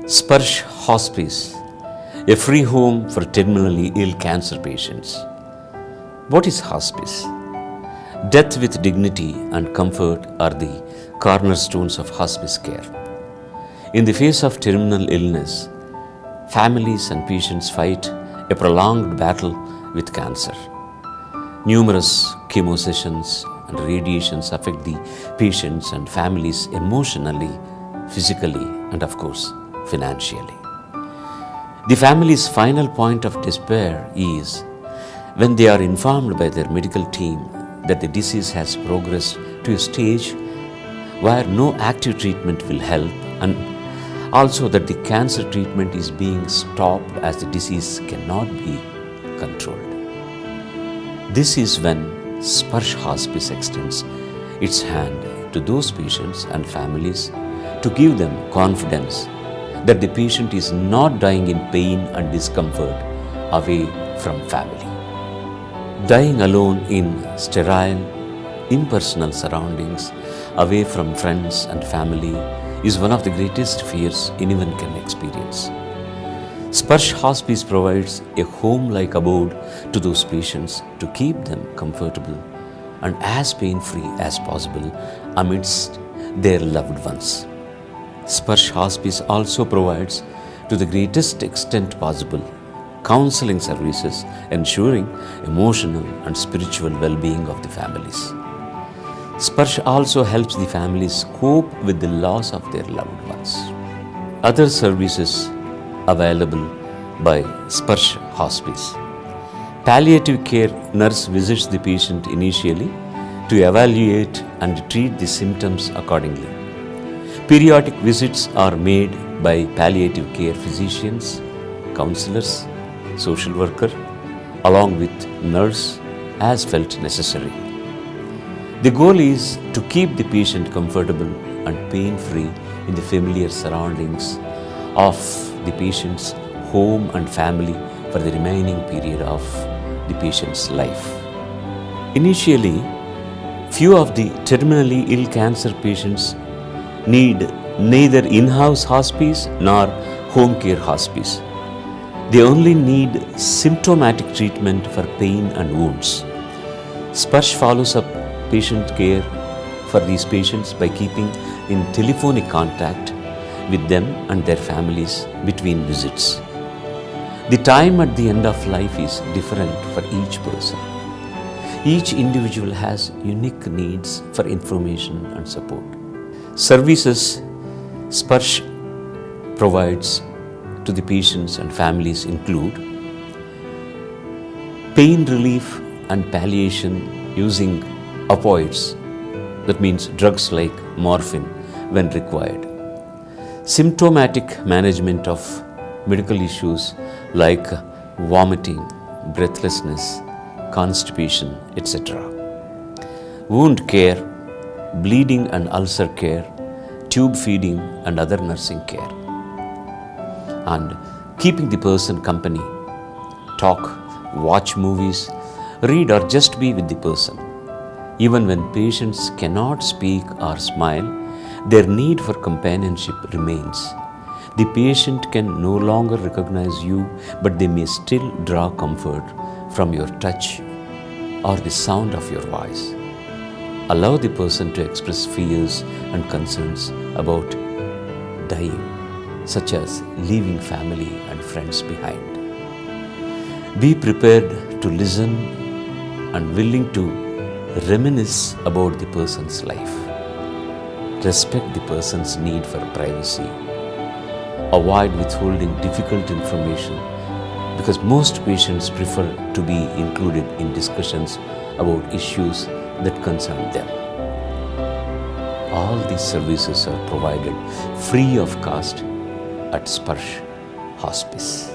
Sparsh Hospice, a free home for terminally ill cancer patients. What is hospice? Death with dignity and comfort are the cornerstones of hospice care. In the face of terminal illness, families and patients fight a prolonged battle with cancer. Numerous chemo sessions and radiations affect the patients and families emotionally, physically, and of course, financially. The family's final point of despair is when they are informed by their medical team that the disease has progressed to a stage where no active treatment will help, and also that the cancer treatment is being stopped as the disease cannot be controlled. This is when Sparsh Hospice extends its hand to those patients and families to give them confidence that the patient is not dying in pain and discomfort away from family. Dying alone in sterile, impersonal surroundings, away from friends and family, is one of the greatest fears anyone can experience. Sparsh Hospice provides a home-like abode to those patients to keep them comfortable and as pain-free as possible amidst their loved ones. Sparsh Hospice also provides, to the greatest extent possible, counseling services ensuring emotional and spiritual well-being of the families. Sparsh also helps the families cope with the loss of their loved ones. Other services available by Sparsh Hospice. Palliative care nurse visits the patient initially to evaluate and treat the symptoms accordingly. Periodic visits are made by palliative care physicians, counselors, social worker, along with nurse as felt necessary. The goal is to keep the patient comfortable and pain-free in the familiar surroundings of the patient's home and family for the remaining period of the patient's life. Initially, few of the terminally ill cancer patients need neither in-house hospice nor home care hospice. They only need symptomatic treatment for pain and wounds. Sparsh follows up patient care for these patients by keeping in telephonic contact with them and their families between visits. The time at the end of life is different for each person. Each individual has unique needs for information and support. Services Sparsh provides to the patients and families include pain relief and palliation using opioids, that means drugs like morphine when required. Symptomatic management of medical issues like vomiting, breathlessness, constipation, etc. Wound care, bleeding and ulcer care, tube feeding and other nursing care. And keeping the person company, talk, watch movies, read or just be with the person. Even when patients cannot speak or smile, their need for companionship remains. The patient can no longer recognize you, but they may still draw comfort from your touch or the sound of your voice. Allow the person to express fears and concerns about dying, such as leaving family and friends behind. Be prepared to listen and willing to reminisce about the person's life. Respect the person's need for privacy. Avoid withholding difficult information because most patients prefer to be included in discussions about issues that concern them. All these services are provided free of cost at Sparsh Hospice.